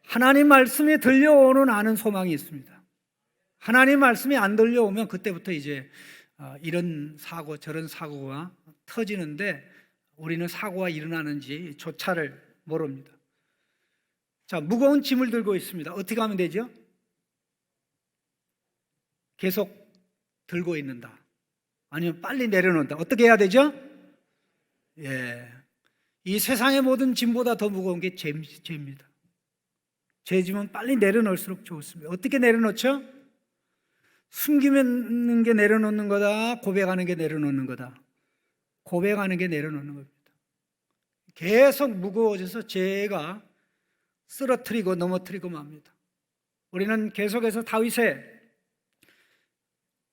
하나님 말씀이 들려오는 아는 소망이 있습니다. 하나님 말씀이 안 들려오면 그때부터 이제 이런 사고 저런 사고가 터지는데 우리는 사고가 일어나는지 조차를 모릅니다. 자, 무거운 짐을 들고 있습니다. 어떻게 하면 되죠? 계속 들고 있는다. 아니면 빨리 내려놓는다. 어떻게 해야 되죠? 예. 이 세상의 모든 짐보다 더 무거운 게 죄입니다. 죄 짐은 빨리 내려놓을수록 좋습니다. 어떻게 내려놓죠? 숨기는 게 내려놓는 거다. 고백하는 게 내려놓는 거다. 고백하는 게 내려놓는 겁니다. 계속 무거워져서 죄가 쓰러뜨리고 넘어뜨리고 맙니다. 우리는 계속해서 다윗의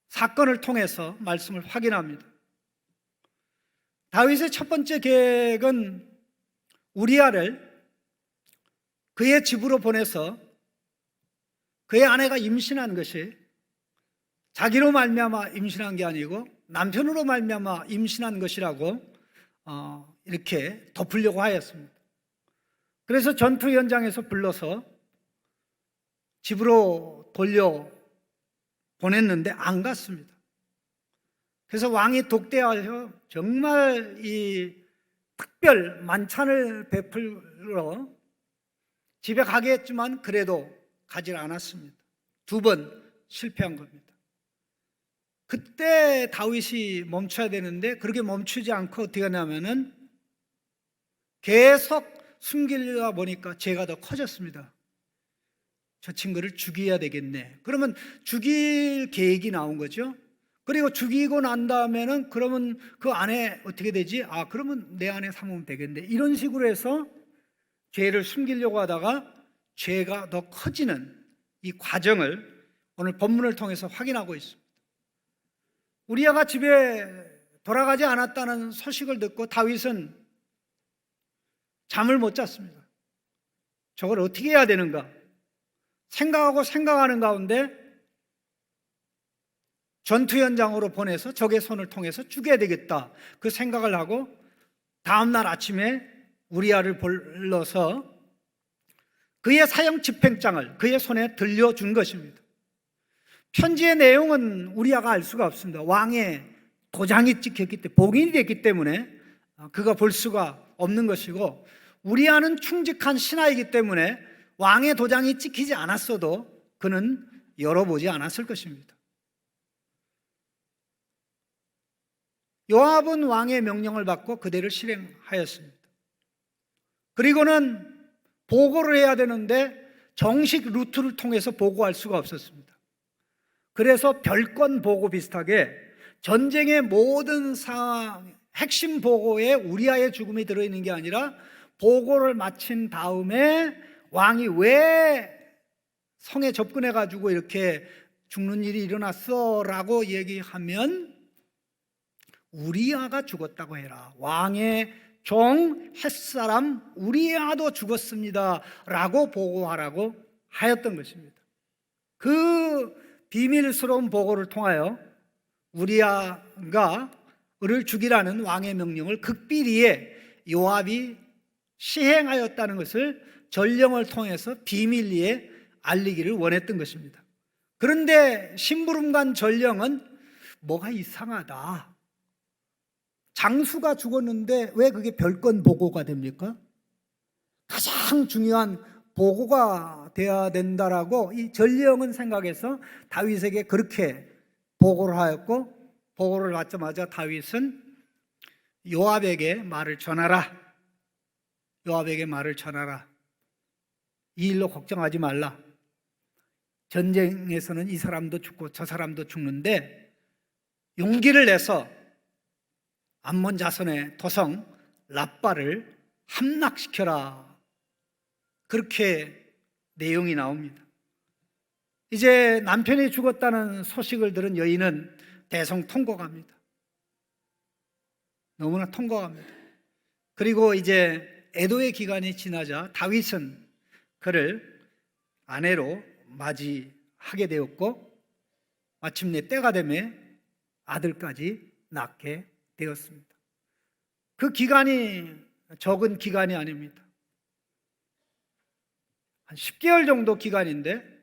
사건을 통해서 말씀을 확인합니다. 다윗의 첫 번째 계획은 우리아를 그의 집으로 보내서 그의 아내가 임신한 것이 자기로 말미암아 임신한 게 아니고 남편으로 말미암아 임신한 것이라고 이렇게 덮으려고 하였습니다. 그래서 전투 현장에서 불러서 집으로 돌려 보냈는데 안 갔습니다. 그래서 왕이 독대하여 정말 이 특별 만찬을 베풀러 집에 가게 했지만 그래도 가지 않았습니다. 2번 실패한 겁니다. 그때 다윗이 멈춰야 되는데 그렇게 멈추지 않고 어떻게 하냐면은 계속 숨기려다 보니까 죄가 더 커졌습니다. 저 친구를 죽여야 되겠네. 그러면 죽일 계획이 나온 거죠. 그리고 죽이고 난 다음에는 그러면 그 아내 어떻게 되지? 그러면 내 아내 삼으면 되겠네. 이런 식으로 해서 죄를 숨기려고 하다가 죄가 더 커지는 이 과정을 오늘 본문을 통해서 확인하고 있습니다. 우리아가 집에 돌아가지 않았다는 소식을 듣고 다윗은 잠을 못 잤습니다. 저걸 어떻게 해야 되는가? 생각하고 생각하는 가운데 전투 현장으로 보내서 적의 손을 통해서 죽여야 되겠다. 그 생각을 하고 다음날 아침에 우리아를 불러서 그의 사형 집행장을 그의 손에 들려준 것입니다. 편지의 내용은 우리아가 알 수가 없습니다. 왕의 도장이 찍혔기 때문에, 복인이 됐기 때문에 그가 볼 수가 없는 것이고, 우리아는 충직한 신하이기 때문에 왕의 도장이 찍히지 않았어도 그는 열어보지 않았을 것입니다. 요압은 왕의 명령을 받고 그대로 실행하였습니다. 그리고는 보고를 해야 되는데 정식 루트를 통해서 보고할 수가 없었습니다. 그래서 별건 보고 비슷하게 전쟁의 모든 상황, 핵심 보고에 우리아의 죽음이 들어있는 게 아니라 보고를 마친 다음에 왕이 왜 성에 접근해가지고 이렇게 죽는 일이 일어났어 라고 얘기하면 우리아가 죽었다고 해라. 왕의 종 햇사람 우리아도 죽었습니다 라고 보고하라고 하였던 것입니다. 그 비밀스러운 보고를 통하여 우리아가 을을 죽이라는 왕의 명령을 극비리에 요압이 시행하였다는 것을 전령을 통해서 비밀리에 알리기를 원했던 것입니다. 그런데 심부름관 전령은 뭐가 이상하다. 장수가 죽었는데 왜 그게 별건 보고가 됩니까? 가장 중요한 보고가 돼야 된다라고 이 전령은 생각해서 다윗에게 그렇게 보고를 하였고, 보고를 받자마자 다윗은 요압에게 말을 전하라. 요압에게 말을 전하라. 이 일로 걱정하지 말라. 전쟁에서는 이 사람도 죽고 저 사람도 죽는데 용기를 내서 암몬 자손의 도성 랍바를 함락시켜라. 그렇게 내용이 나옵니다. 이제 남편이 죽었다는 소식을 들은 여인은 대성통곡합니다. 너무나 통곡합니다. 그리고 이제 애도의 기간이 지나자 다윗은 그를 아내로 맞이하게 되었고, 마침내 때가 되매 아들까지 낳게 되었습니다. 그 기간이 적은 기간이 아닙니다. 한 10개월 정도 기간인데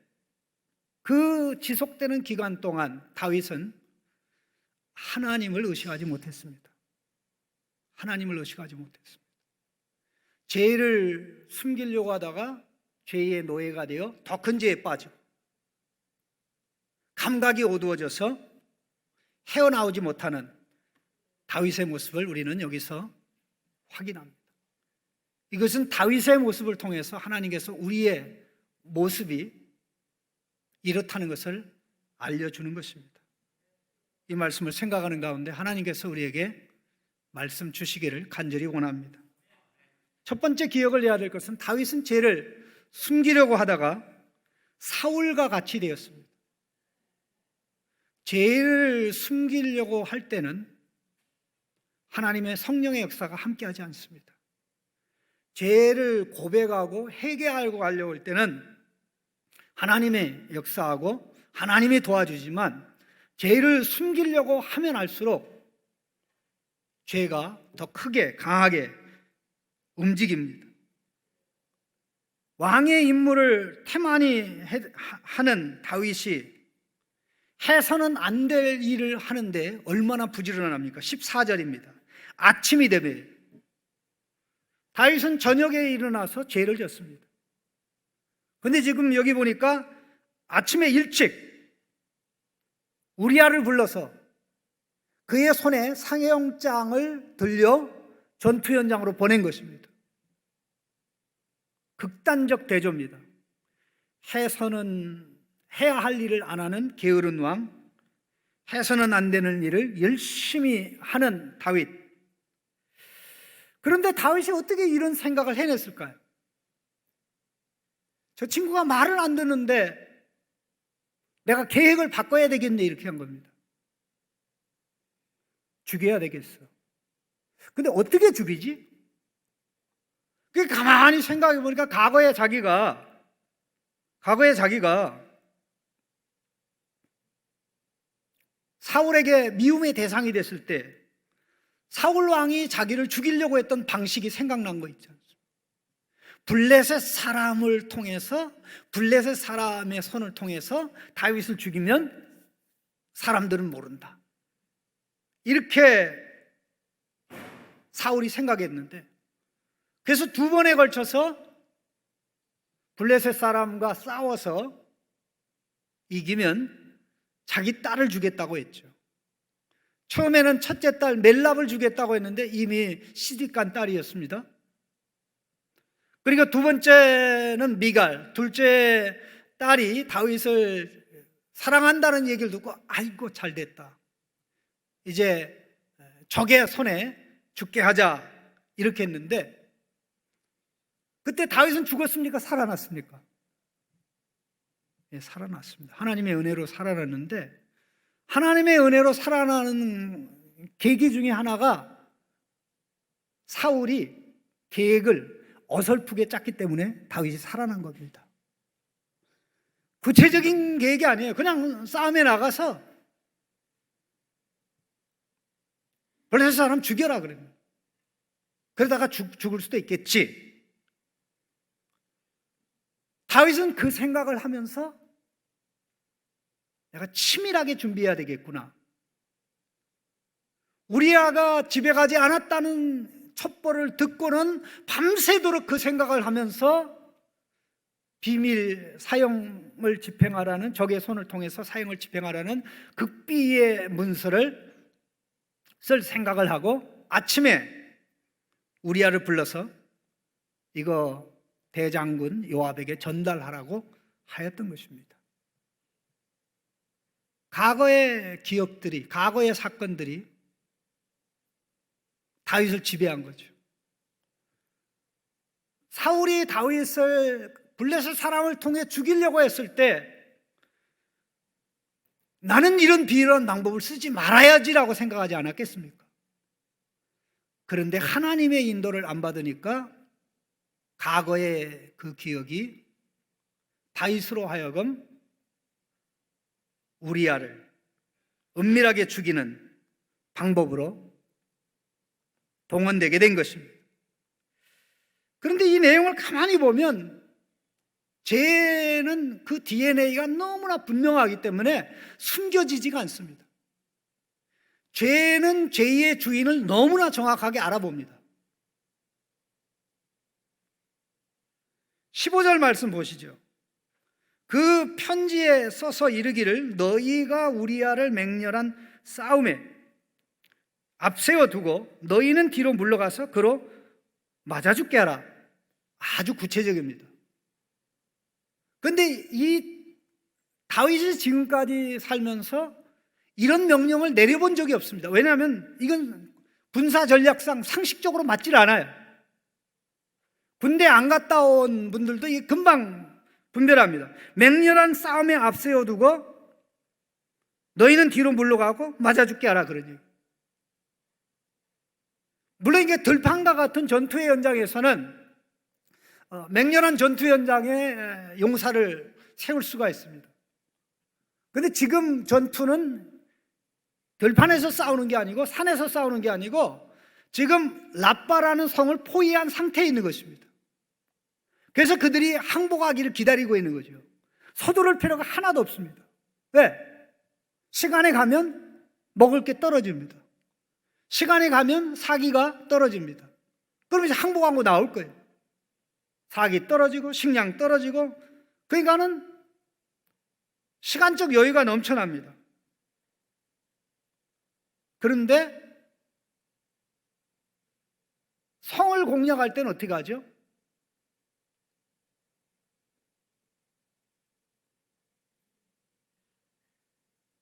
그 지속되는 기간 동안 다윗은 하나님을 의식하지 못했습니다. 하나님을 의식하지 못했습니다. 죄를 숨기려고 하다가 죄의 노예가 되어 더 큰 죄에 빠지고 감각이 어두워져서 헤어나오지 못하는 다윗의 모습을 우리는 여기서 확인합니다. 이것은 다윗의 모습을 통해서 하나님께서 우리의 모습이 이렇다는 것을 알려주는 것입니다. 이 말씀을 생각하는 가운데 하나님께서 우리에게 말씀 주시기를 간절히 원합니다. 첫 번째 기억을 해야 될 것은 다윗은 죄를 숨기려고 하다가 사울과 같이 되었습니다. 죄를 숨기려고 할 때는 하나님의 성령의 역사가 함께하지 않습니다. 죄를 고백하고 회개하고 하려고 할 때는 하나님의 역사하고 하나님이 도와주지만 죄를 숨기려고 하면 할수록 죄가 더 크게 강하게 움직입니다. 왕의 임무를 태만히 하는 다윗이 해서는 안 될 일을 하는데 얼마나 부지런합니까? 14절입니다. 아침이 되매 다윗은 저녁에 일어나서 죄를 졌습니다. 그런데 지금 여기 보니까 아침에 일찍 우리아를 불러서 그의 손에 상해영장을 들려 전투 현장으로 보낸 것입니다. 극단적 대조입니다. 해서는 해야 할 일을 안 하는 게으른 왕, 해서는 안 되는 일을 열심히 하는 다윗. 그런데 다윗이 어떻게 이런 생각을 해냈을까요? 저 친구가 말을 안 듣는데 내가 계획을 바꿔야 되겠네, 이렇게 한 겁니다. 죽여야 되겠어. 근데 어떻게 죽이지? 그 가만히 생각해 보니까 과거에 자기가 사울에게 미움의 대상이 됐을 때 사울 왕이 자기를 죽이려고 했던 방식이 생각난 거 있지 않습니까? 블레셋 사람을 통해서, 블레셋 사람의 손을 통해서 다윗을 죽이면 사람들은 모른다, 이렇게 사울이 생각했는데, 그래서 2번에 걸쳐서 블레셋 사람과 싸워서 이기면 자기 딸을 주겠다고 했죠. 처음에는 첫째 딸 멜랍을 주겠다고 했는데 이미 시집간 딸이었습니다. 그리고 2번째는 미갈, 둘째 딸이 다윗을 사랑한다는 얘기를 듣고 아이고 잘됐다, 이제 적의 손에 죽게 하자, 이렇게 했는데 그때 다윗은 죽었습니까? 살아났습니까? 예, 살아났습니다. 하나님의 은혜로 살아났는데, 하나님의 은혜로 살아나는 계기 중에 하나가 사울이 계획을 어설프게 짰기 때문에 다윗이 살아난 겁니다. 구체적인 계획이 아니에요. 그냥 싸움에 나가서 블레셋 사람 죽여라 그래요. 그러다가 죽을 수도 있겠지. 다윗은 그 생각을 하면서 내가 치밀하게 준비해야 되겠구나, 우리아가 집에 가지 않았다는 첩보를 듣고는 밤새도록 그 생각을 하면서 비밀 사형을 집행하라는, 적의 손을 통해서 사형을 집행하라는 극비의 문서를 쓸 생각을 하고 아침에 우리아를 불러서 이거 대장군 요압에게 전달하라고 하였던 것입니다. 과거의 기억들이, 과거의 사건들이 다윗을 지배한 거죠. 사울이 다윗을 블레셋 사람을 통해 죽이려고 했을 때 나는 이런 비열한 방법을 쓰지 말아야지라고 생각하지 않았겠습니까? 그런데 하나님의 인도를 안 받으니까 과거의 그 기억이 다윗으로 하여금 우리아를 은밀하게 죽이는 방법으로 동원되게 된 것입니다. 그런데 이 내용을 가만히 보면 죄는 그 DNA가 너무나 분명하기 때문에 숨겨지지가 않습니다. 죄는 죄의 주인을 너무나 정확하게 알아봅니다. 15절 말씀 보시죠. 그 편지에 써서 이르기를 너희가 우리아를 맹렬한 싸움에 앞세워 두고 너희는 뒤로 물러가서 그로 맞아 죽게 하라. 아주 구체적입니다. 그런데 이 다윗이 지금까지 살면서 이런 명령을 내려본 적이 없습니다. 왜냐하면 이건 군사 전략상 상식적으로 맞질 않아요. 군대 안 갔다 온 분들도 금방 분별합니다. 맹렬한 싸움에 앞세워 두고 너희는 뒤로 물러가고 맞아 죽게 하라 그러지. 물론 이게 들판과 같은 전투의 현장에서는 맹렬한 전투 현장에 용사를 세울 수가 있습니다. 그런데 지금 전투는 들판에서 싸우는 게 아니고 산에서 싸우는 게 아니고 지금 랍바라는 성을 포위한 상태에 있는 것입니다. 그래서 그들이 항복하기를 기다리고 있는 거죠. 서두를 필요가 하나도 없습니다. 왜? 시간에 가면 먹을 게 떨어집니다. 시간에 가면 사기가 떨어집니다. 그럼 이제 항복하고 나올 거예요. 사기 떨어지고 식량 떨어지고, 그러니까는 시간적 여유가 넘쳐납니다. 그런데 성을 공략할 때는 어떻게 하죠?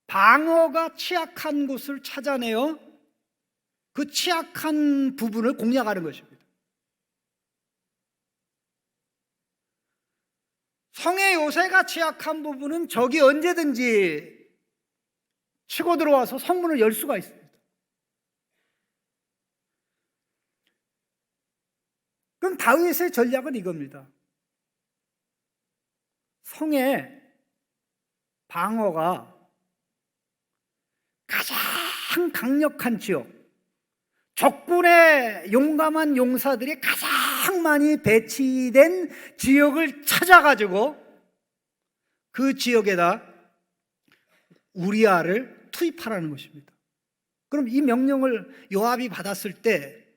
방어가 취약한 곳을 찾아내어 그 취약한 부분을 공략하는 것입니다. 성의 요새가 취약한 부분은 적이 언제든지 치고 들어와서 성문을 열 수가 있습니다. 그럼 다윗의 전략은 이겁니다. 성의 방어가 가장 강력한 지역, 적군의 용감한 용사들이 가장 많이 배치된 지역을 찾아가지고 그 지역에다 우리아를 투입하라는 것입니다. 그럼 이 명령을 요압이 받았을 때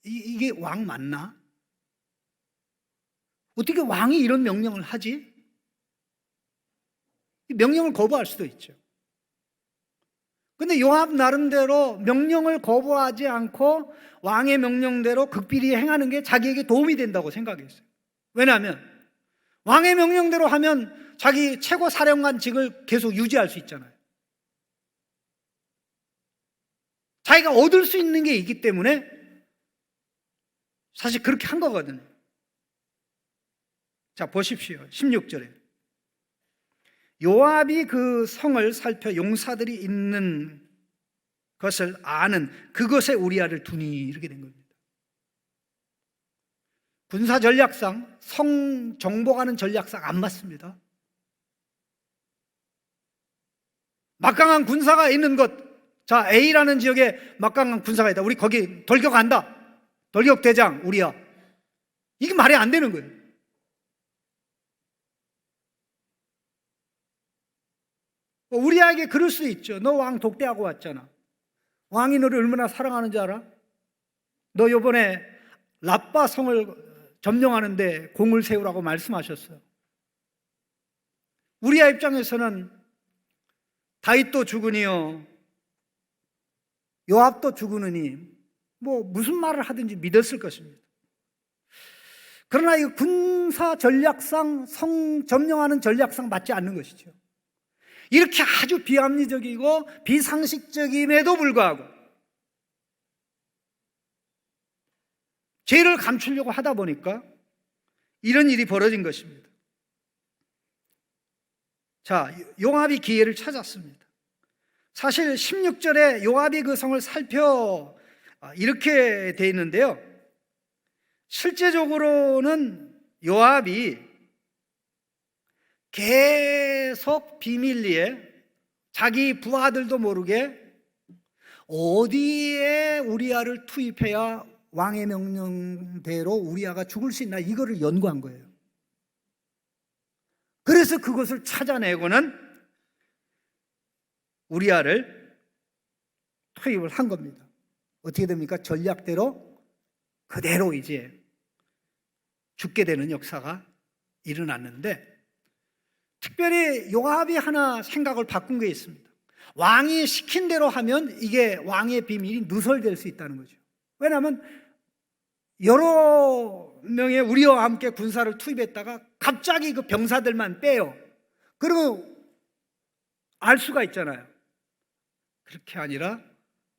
이게 왕 맞나? 어떻게 왕이 이런 명령을 하지? 명령을 거부할 수도 있죠. 근데 요압 나름대로 명령을 거부하지 않고 왕의 명령대로 극비리 행하는 게 자기에게 도움이 된다고 생각했어요. 왜냐하면 왕의 명령대로 하면 자기 최고 사령관직을 계속 유지할 수 있잖아요. 자기가 얻을 수 있는 게 있기 때문에 사실 그렇게 한 거거든요. 자, 보십시오. 16절에 요압이 그 성을 살펴 용사들이 있는 것을 아는 그것에 우리아를 두니, 이렇게 된 겁니다. 군사 전략상 성 정복하는 전략상 안 맞습니다. 막강한 군사가 있는 것, 자, A라는 지역에 막강한 군사가 있다. 우리 거기 돌격한다. 돌격대장 우리아. 이게 말이 안 되는 거예요. 우리에게 그럴 수 있죠. 너 왕 독대하고 왔잖아. 왕이 너를 얼마나 사랑하는 줄 알아? 너 요번에 랍바 성을 점령하는데 공을 세우라고 말씀하셨어요. 우리아 입장에서는 다윗도 죽으니요 요압도 죽으느니 뭐 무슨 말을 하든지 믿었을 것입니다. 그러나 이 군사 전략상 성 점령하는 전략상 맞지 않는 것이죠. 이렇게 아주 비합리적이고 비상식적임에도 불구하고 죄를 감추려고 하다 보니까 이런 일이 벌어진 것입니다. 자, 요압이 기회를 찾았습니다. 사실 16절에 요압이 그 성을 살펴 이렇게 돼 있는데요, 실제적으로는 요압이 계속 비밀리에 자기 부하들도 모르게 어디에 우리아를 투입해야 왕의 명령대로 우리아가 죽을 수 있나 이거를 연구한 거예요. 그래서 그것을 찾아내고는 우리아를 투입을 한 겁니다. 어떻게 됩니까? 전략대로 그대로 이제 죽게 되는 역사가 일어났는데, 특별히 요압이 하나 생각을 바꾼 게 있습니다. 왕이 시킨 대로 하면 이게 왕의 비밀이 누설될 수 있다는 거죠. 왜냐하면 여러 명의 우리와 함께 군사를 투입했다가 갑자기 그 병사들만 빼요. 그러면 알 수가 있잖아요. 그렇게 아니라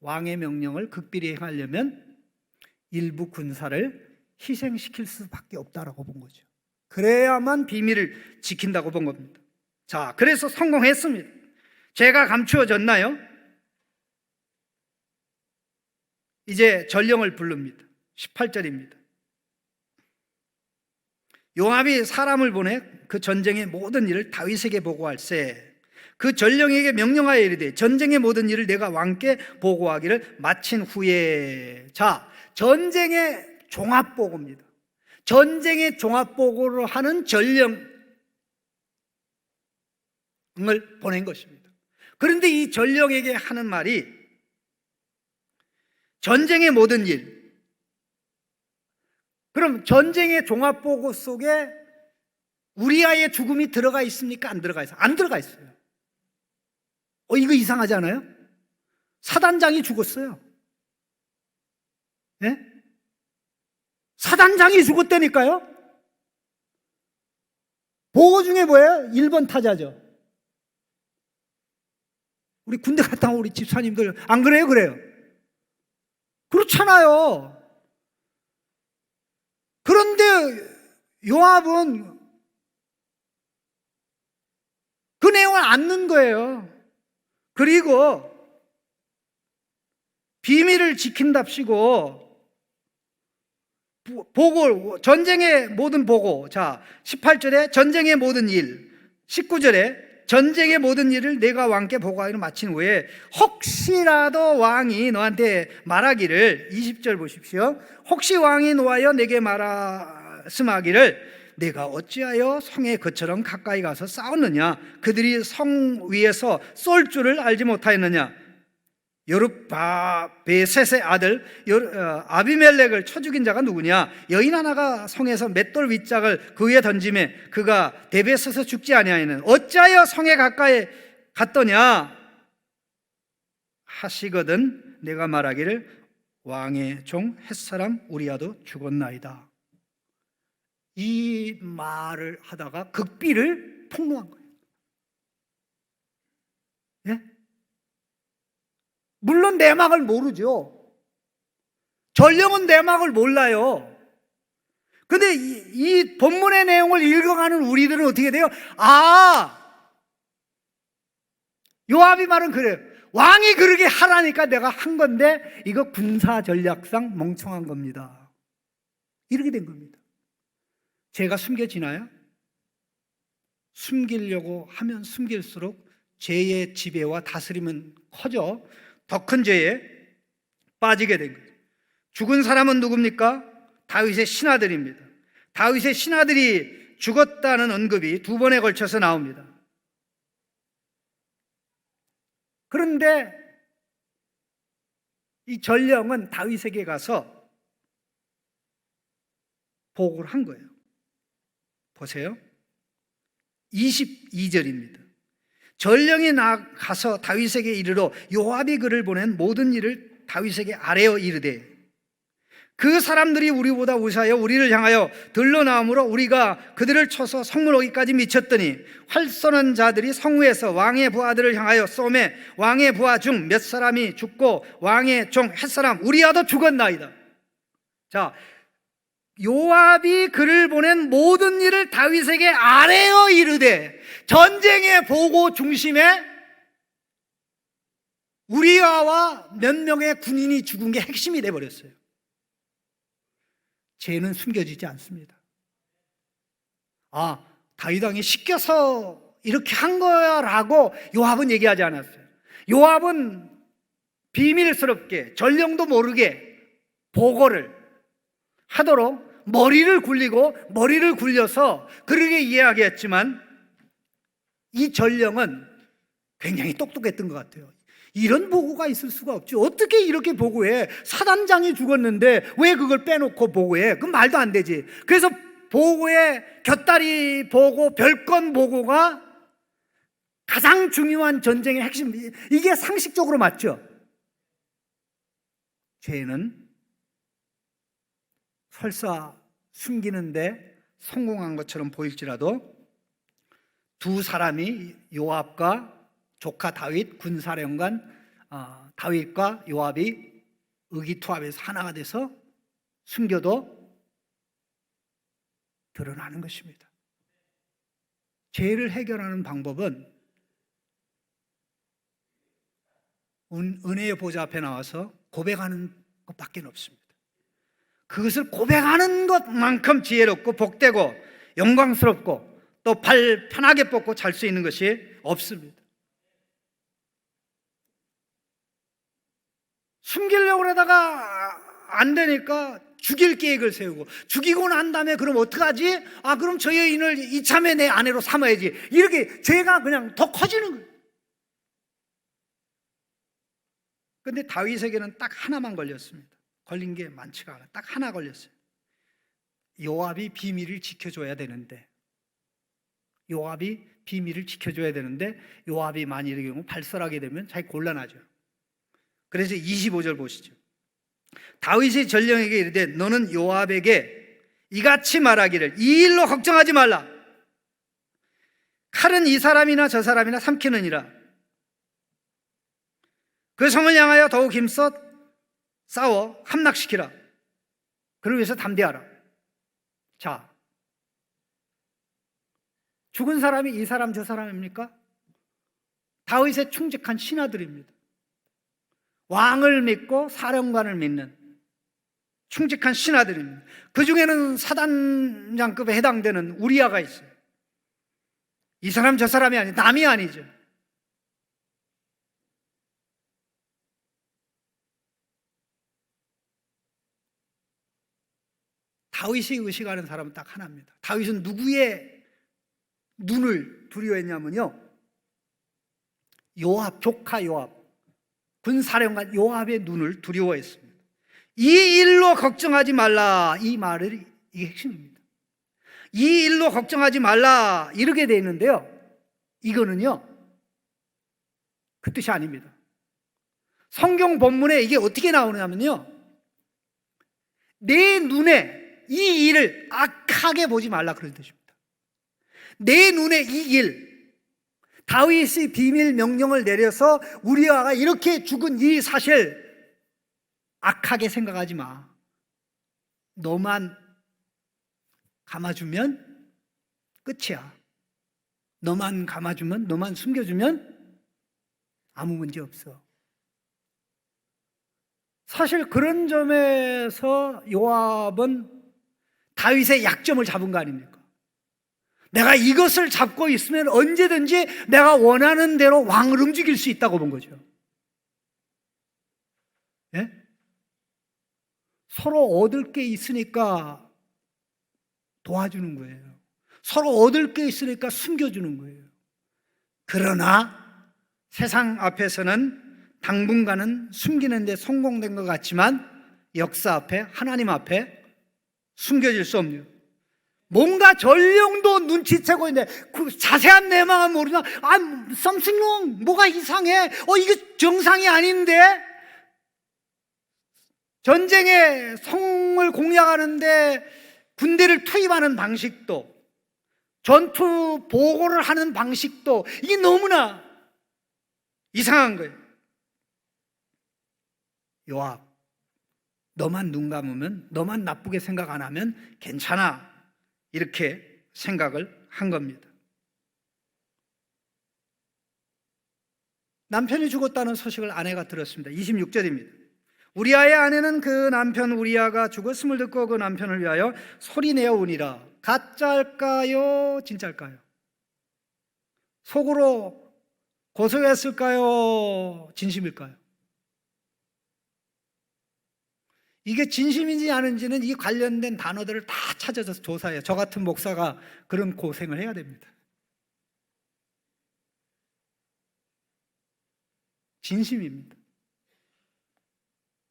왕의 명령을 극비리 행하려면 일부 군사를 희생시킬 수밖에 없다라고 본 거죠. 그래야만 비밀을 지킨다고 본 겁니다. 자, 그래서 성공했습니다. 죄가 감추어졌나요? 이제 전령을 부릅니다. 18절입니다. 요압이 사람을 보내 그 전쟁의 모든 일을 다윗에게 보고할세. 그 전령에게 명령하여 이르되 전쟁의 모든 일을 내가 왕께 보고하기를 마친 후에. 자, 전쟁의 종합보고입니다. 전쟁의 종합보고를 하는 전령을 보낸 것입니다. 그런데 이 전령에게 하는 말이 전쟁의 모든 일. 그럼 전쟁의 종합보고 속에 우리아의 죽음이 들어가 있습니까? 안 들어가 있어요? 안 들어가 있어요. 이거 이상하지 않아요? 사단장이 죽었어요. 네? 사단장이 죽었다니까요? 보고 중에 뭐예요? 1번 타자죠. 우리 군대 갔다 온 우리 집사님들 안 그래요? 그래요? 그렇잖아요. 그런데 요압은 그 내용을 안 넣은 거예요. 그리고 비밀을 지킨답시고 보고, 전쟁의 모든 보고. 자, 18절에 전쟁의 모든 일, 19절에 전쟁의 모든 일을 내가 왕께 보고하기를 마친 후에 혹시라도 왕이 너한테 말하기를, 20절 보십시오. 혹시 왕이 노하여 내게 말씀하기를 내가 어찌하여 성에 그처럼 가까이 가서 싸웠느냐? 그들이 성 위에서 쏠 줄을 알지 못하였느냐? 여룹바베셋의 아들 아비멜렉을 쳐 죽인 자가 누구냐? 여인 하나가 성에서 맷돌 윗짝을 그 위에 던짐에 그가 대베서서 죽지 아니하였는 어찌하여 성에 가까이 갔더냐 하시거든 내가 말하기를 왕의 종 햇사람 우리아도 죽었나이다. 이 말을 하다가 극비를 폭로한 거예요. 예? 물론 내막을 모르죠. 전령은 내막을 몰라요. 근데 이 본문의 내용을 읽어가는 우리들은 어떻게 돼요? 요압이 말은 그래요. 왕이 그러게 하라니까 내가 한 건데 이거 군사 전략상 멍청한 겁니다. 이렇게 된 겁니다. 죄가 숨겨지나요? 숨기려고 하면 숨길수록 죄의 지배와 다스림은 커져 더 큰 죄에 빠지게 된 거예요. 죽은 사람은 누굽니까? 다윗의 신하들입니다. 다윗의 신하들이 죽었다는 언급이 2번에 걸쳐서 나옵니다. 그런데 이 전령은 다윗에게 가서 보고를 한 거예요. 보세요. 22절입니다. 전령이 나가서 다윗에게 이르러 요압이 그를 보낸 모든 일을 다윗에게 아뢰어 이르되 그 사람들이 우리보다 우사하여 우리를 향하여 들러나오므로 우리가 그들을 쳐서 성문 오기까지 미쳤더니 활 쏘는 자들이 성후에서 왕의 부하들을 향하여 쏘매 왕의 부하 중 몇 사람이 죽고 왕의 종 햇사람 우리아도 죽었나이다. 자, 요압이 그를 보낸 모든 일을 다윗에게 아뢰어 이르되 전쟁의 보고 중심에 우리아와 몇 명의 군인이 죽은 게 핵심이 돼버렸어요. 죄는 숨겨지지 않습니다. 다윗 왕이 시켜서 이렇게 한 거야 라고 요압은 얘기하지 않았어요. 요압은 비밀스럽게 전령도 모르게 보고를 하도록 머리를 굴리고 머리를 굴려서 그렇게 이야기했지만 이 전령은 굉장히 똑똑했던 것 같아요. 이런 보고가 있을 수가 없지. 어떻게 이렇게 보고해? 사단장이 죽었는데 왜 그걸 빼놓고 보고해? 그건 말도 안 되지. 그래서 보고에 곁다리 보고, 별건 보고가 가장 중요한 전쟁의 핵심. 이게 상식적으로 맞죠? 죄는 설사 숨기는데 성공한 것처럼 보일지라도 두 사람이 요압과 조카 다윗 군사령관 다윗과 요압이 의기투합해서 하나가 돼서 숨겨도 드러나는 것입니다. 죄를 해결하는 방법은 은혜의 보좌 앞에 나와서 고백하는 것밖에 없습니다. 그것을 고백하는 것만큼 지혜롭고 복되고 영광스럽고 또 발 편하게 뻗고 잘 수 있는 것이 없습니다. 숨기려고 하다가 안 되니까 죽일 계획을 세우고, 죽이고 난 다음에 그럼 어떡하지? 그럼 저 여인을 이참에 내 아내로 삼아야지. 이렇게 죄가 그냥 더 커지는 거예요. 근데 다윗에게는 딱 하나만 걸렸습니다. 걸린 게 많지가 않아요. 딱 하나 걸렸어요. 요압이 비밀을 지켜줘야 되는데, 요압이 만일의 경우 발설하게 되면 자기 곤란하죠. 그래서 25절 보시죠. 다윗이 전령에게 이르되 너는 요압에게 이같이 말하기를 이 일로 걱정하지 말라. 칼은 이 사람이나 저 사람이나 삼키느니라. 그 성을 향하여 더욱 힘써 싸워 함락시키라. 그를 위해서 담대하라. 자, 죽은 사람이 이 사람 저 사람입니까? 다윗의 충직한 신하들입니다. 왕을 믿고 사령관을 믿는 충직한 신하들입니다. 그 중에는 사단장급에 해당되는 우리아가 있어요. 이 사람 저 사람이 아니죠. 남이 아니죠. 다윗이 의식하는 사람은 딱 하나입니다. 다윗은 누구의 눈을 두려워했냐면요, 요압, 조카 요압, 군사령관 요압의 눈을 두려워했습니다. 이 일로 걱정하지 말라. 이 말이 이게 핵심입니다. 이 일로 걱정하지 말라 이렇게 되어 있는데요, 이거는요 그 뜻이 아닙니다. 성경 본문에 이게 어떻게 나오냐면요, 내 눈에 이 일을 악하게 보지 말라 그런 뜻입니다. 내 눈에 이 일, 다윗이 비밀 명령을 내려서 우리아가 이렇게 죽은 이 사실 악하게 생각하지 마. 너만 감아주면 끝이야. 너만 감아주면, 너만 숨겨주면 아무 문제 없어. 사실 그런 점에서 요압은 다윗의 약점을 잡은 거 아닙니까? 내가 이것을 잡고 있으면 언제든지 내가 원하는 대로 왕을 움직일 수 있다고 본 거죠. 예? 서로 얻을 게 있으니까 도와주는 거예요. 서로 얻을 게 있으니까 숨겨주는 거예요. 그러나 세상 앞에서는 당분간은 숨기는 데 성공된 것 같지만 역사 앞에, 하나님 앞에 숨겨질 수 없네요. 뭔가 전령도 눈치채고 있는데 그 자세한 내막은 모르나, something wrong, 뭐가 이상해, 이게 정상이 아닌데. 전쟁에 성을 공략하는데 군대를 투입하는 방식도, 전투 보고를 하는 방식도 이게 너무나 이상한 거예요. 요압, 너만 눈 감으면, 너만 나쁘게 생각 안 하면 괜찮아, 이렇게 생각을 한 겁니다. 남편이 죽었다는 소식을 아내가 들었습니다. 26절입니다. 우리아의 아내는 그 남편 우리아가 죽었음을 듣고 그 남편을 위하여 소리내어 우니라. 가짜일까요? 진짜일까요? 속으로 고소했을까요? 진심일까요? 이게 진심인지 아닌지는 이 관련된 단어들을 다 찾아서 조사해요. 저 같은 목사가 그런 고생을 해야 됩니다. 진심입니다.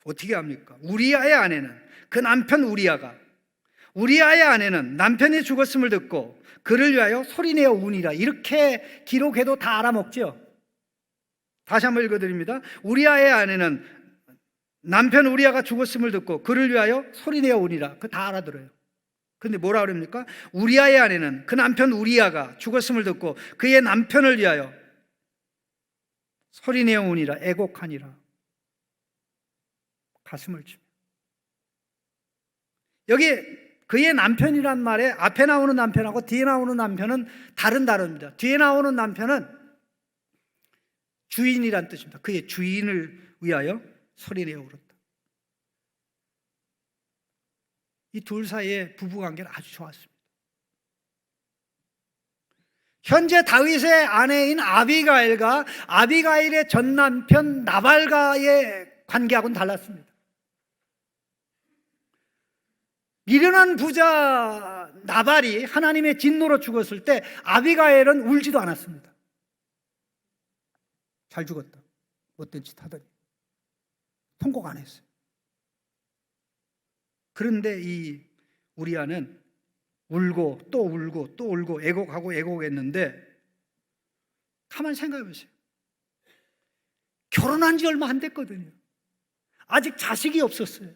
어떻게 합니까? 우리아의 아내는, 그 남편 우리아의 아내는 남편이 죽었음을 듣고 그를 위하여 소리내어 우니라. 이렇게 기록해도 다 알아먹죠. 다시 한번 읽어드립니다. 우리아의 아내는 남편 우리아가 죽었음을 듣고 그를 위하여 소리내어 우니라. 그거 다 알아들어요. 근데 뭐라 그럽니까? 우리아의 아내는 그 남편 우리아가 죽었음을 듣고 그의 남편을 위하여 소리내어 우니라. 애곡하니라. 가슴을 치며. 여기 그의 남편이란 말에 앞에 나오는 남편하고 뒤에 나오는 남편은 다릅니다. 뒤에 나오는 남편은 주인이란 뜻입니다. 그의 주인을 위하여 소리내어 울었다. 이 둘 사이의 부부관계는 아주 좋았습니다. 현재 다윗의 아내인 아비가일과 아비가일의 전 남편 나발과의 관계하고는 달랐습니다. 미련한 부자 나발이 하나님의 진노로 죽었을 때 아비가일은 울지도 않았습니다. 잘 죽었다, 못된 짓 하더니 통곡 안 했어요. 그런데 이 우리아는 울고 또 울고 또 울고 애곡하고 애곡했는데, 가만히 생각해 보세요. 결혼한 지 얼마 안 됐거든요. 아직 자식이 없었어요.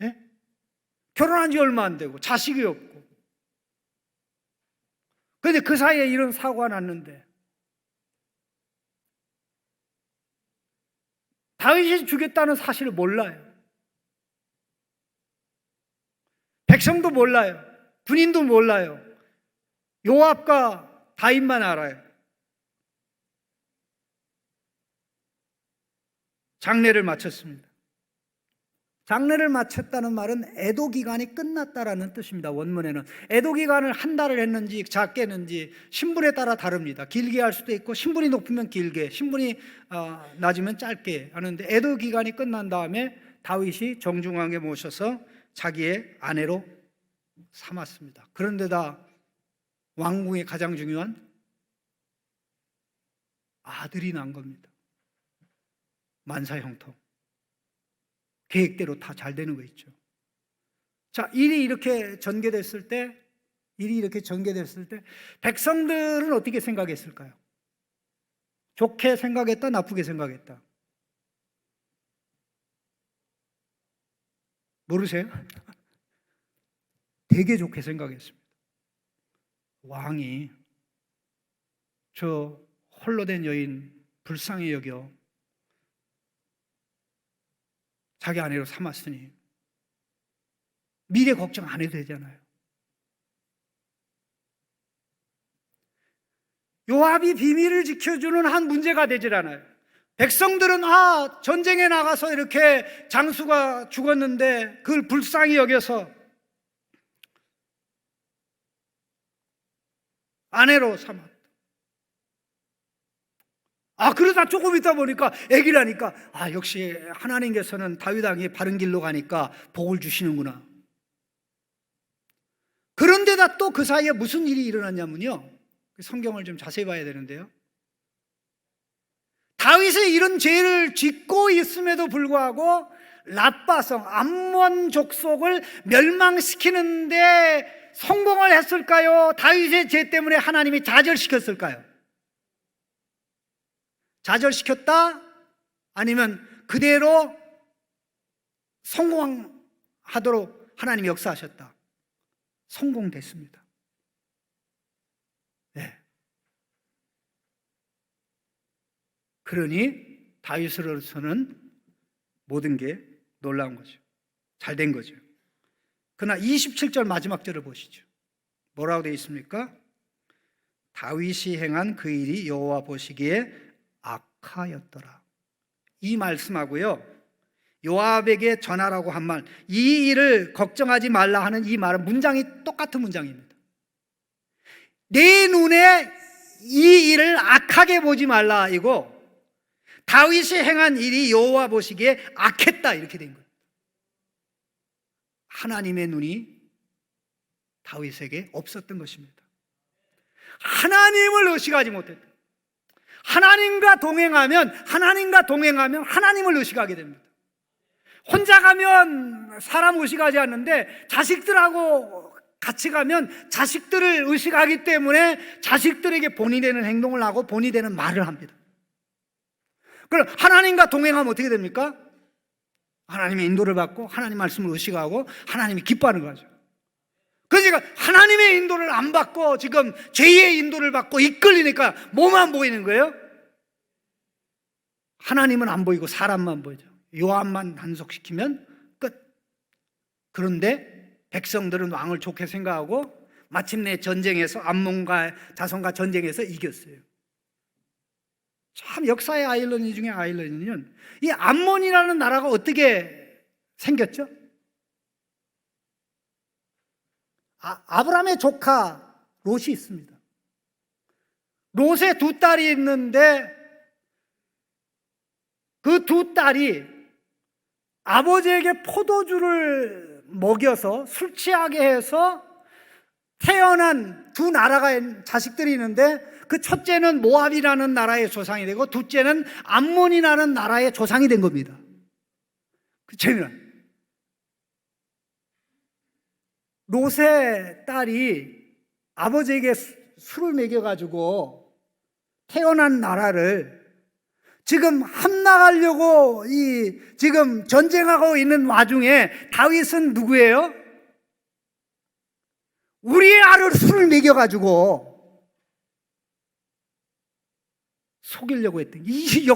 예? 결혼한 지 얼마 안 되고 자식이 없고. 그런데 그 사이에 이런 사고가 났는데, 다윗이 죽였다는 사실을 몰라요. 백성도 몰라요. 군인도 몰라요. 요압과 다윗만 알아요. 장례를 마쳤습니다. 장례를 마쳤다는 말은 애도 기간이 끝났다라는 뜻입니다. 원문에는 애도 기간을 한 달을 했는지 작게 했는지 신분에 따라 다릅니다. 길게 할 수도 있고, 신분이 높으면 길게, 신분이 낮으면 짧게 하는데, 애도 기간이 끝난 다음에 다윗이 정중하게 모셔서 자기의 아내로 삼았습니다. 그런데다 왕궁의 가장 중요한 아들이 난 겁니다. 만사형통. 계획대로 다 잘 되는 거 있죠. 자, 일이 이렇게 전개됐을 때 백성들은 어떻게 생각했을까요? 좋게 생각했다, 나쁘게 생각했다? 모르세요? 되게 좋게 생각했습니다. 왕이 저 홀로 된 여인 불쌍히 여겨 자기 아내로 삼았으니 미래 걱정 안 해도 되잖아요. 요압이 비밀을 지켜주는 한 문제가 되질 않아요. 백성들은 전쟁에 나가서 이렇게 장수가 죽었는데 그걸 불쌍히 여겨서 아내로 삼았다. 그러다 조금 있다 보니까 애기라니까, 역시 하나님께서는 다윗 왕이 바른 길로 가니까 복을 주시는구나. 그런데다 또 그 사이에 무슨 일이 일어났냐면요, 성경을 좀 자세히 봐야 되는데요, 다윗의 이런 죄를 짓고 있음에도 불구하고 랍바성 암몬 족속을 멸망시키는데 성공을 했을까요? 다윗의 죄 때문에 하나님이 좌절시켰을까요? 좌절시켰다? 아니면 그대로 성공하도록 하나님이 역사하셨다? 성공됐습니다. 네. 그러니 다윗으로서는 모든 게 놀라운 거죠. 잘 된 거죠. 그러나 27절 마지막 절을 보시죠. 뭐라고 되어 있습니까? 다윗이 행한 그 일이 여호와 보시기에 악하였더라. 이 말씀하고요, 요압에게 전하라고 한 말, 이 일을 걱정하지 말라 하는 이 말은 문장이 똑같은 문장입니다. 내 눈에 이 일을 악하게 보지 말라 이고, 다윗이 행한 일이 여호와 보시기에 악했다 이렇게 된 거예요. 하나님의 눈이 다윗에게 없었던 것입니다. 하나님을 의식하지 못했다. 하나님과 동행하면 하나님을 의식하게 됩니다. 혼자 가면 사람 의식하지 않는데 자식들하고 같이 가면 자식들을 의식하기 때문에 자식들에게 본이 되는 행동을 하고 본이 되는 말을 합니다. 그럼 하나님과 동행하면 어떻게 됩니까? 하나님의 인도를 받고 하나님 말씀을 의식하고 하나님이 기뻐하는 거죠. 그러니까 하나님의 인도를 안 받고 지금 죄의 인도를 받고 이끌리니까 뭐만 보이는 거예요? 하나님은 안 보이고 사람만 보이죠. 요압만 단속시키면 끝. 그런데 백성들은 왕을 좋게 생각하고 마침내 전쟁에서 암몬과 자손과 전쟁에서 이겼어요. 참 역사의 아이러니 중에 아이러니는 이 암몬이라는 나라가 어떻게 생겼죠? 아브라함의 조카 롯이 있습니다. 롯의 두 딸이 있는데 그 두 딸이 아버지에게 포도주를 먹여서 술 취하게 해서 태어난 두 나라가 자식들이 있는데 그 첫째는 모압이라는 나라의 조상이 되고 둘째는 암몬이라는 나라의 조상이 된 겁니다. 그 재미난 롯의 딸이 아버지에게 술을 먹여가지고 태어난 나라를 지금 함락하려고 지금 전쟁하고 있는 와중에 다윗은 누구예요? 우리의 아를 술을 먹여가지고 속이려고 했던 이게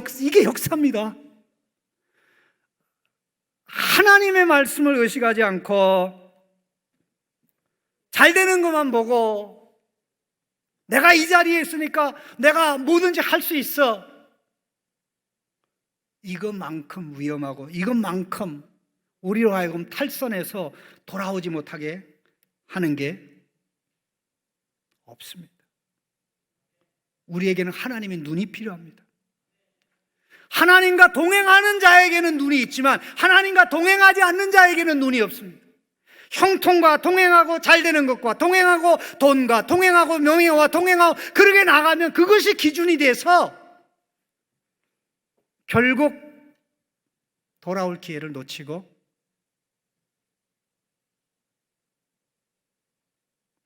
역사입니다. 하나님의 말씀을 의식하지 않고 잘 되는 것만 보고 내가 이 자리에 있으니까 내가 뭐든지 할 수 있어. 이것만큼 위험하고 이것만큼 우리로 하여금 탈선해서 돌아오지 못하게 하는 게 없습니다. 우리에게는 하나님의 눈이 필요합니다. 하나님과 동행하는 자에게는 눈이 있지만 하나님과 동행하지 않는 자에게는 눈이 없습니다. 형통과 동행하고 잘 되는 것과 동행하고 돈과 동행하고 명예와 동행하고 그렇게 나가면 그것이 기준이 돼서 결국 돌아올 기회를 놓치고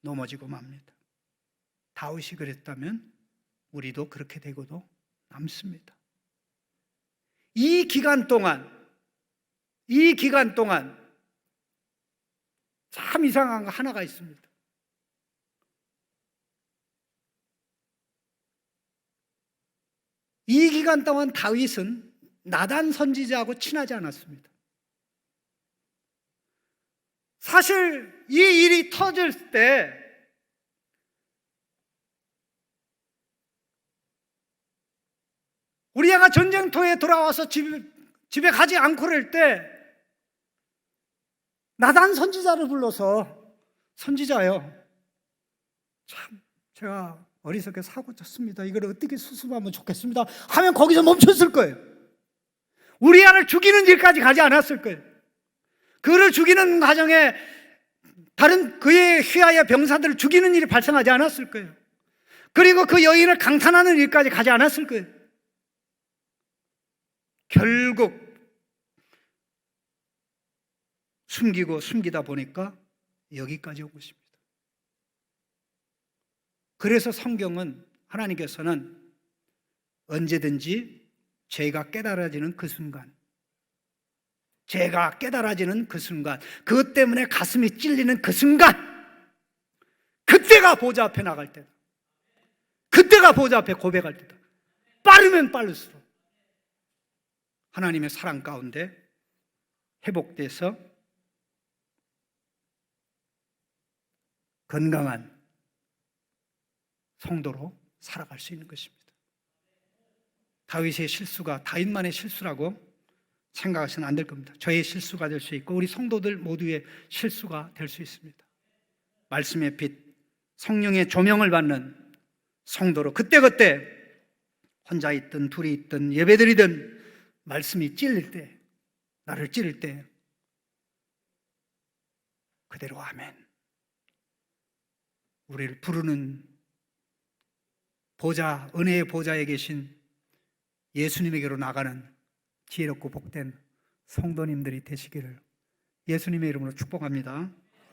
넘어지고 맙니다. 다윗이 그랬다면 우리도 그렇게 되고도 남습니다. 이 기간 동안 참 이상한 거 하나가 있습니다. 이 기간 동안 다윗은 나단 선지자하고 친하지 않았습니다. 사실 이 일이 터질 때 우리아가 전쟁터에 돌아와서 집에 가지 않고 그럴 때 나단 선지자를 불러서 선지자요, 참 제가 어리석게 사고 쳤습니다. 이걸 어떻게 수습하면 좋겠습니다 하면 거기서 멈췄을 거예요. 우리아를 죽이는 일까지 가지 않았을 거예요. 그를 죽이는 과정에 다른 그의 휘하의 병사들을 죽이는 일이 발생하지 않았을 거예요. 그리고 그 여인을 강탄하는 일까지 가지 않았을 거예요. 결국 숨기다 보니까 여기까지 오고 있습니다. 그래서 성경은 하나님께서는 언제든지 죄가 깨달아지는 그 순간, 그것 때문에 가슴이 찔리는 그 순간, 그때가 보좌 앞에 나갈 때다. 그때가 보좌 앞에 고백할 때다. 빠르면 빠를수록 하나님의 사랑 가운데 회복돼서 건강한 성도로 살아갈 수 있는 것입니다. 다윗의 실수가 다윗만의 실수라고 생각하시면 안 될 겁니다. 저의 실수가 될 수 있고 우리 성도들 모두의 실수가 될 수 있습니다. 말씀의 빛, 성령의 조명을 받는 성도로 그때그때 혼자 있든 둘이 있든 예배드리든 말씀이 찔릴 때, 나를 찌를 때 그대로 아멘. 우리를 부르는 보좌, 은혜의 보좌에 계신 예수님에게로 나가는 지혜롭고 복된 성도님들이 되시기를 예수님의 이름으로 축복합니다.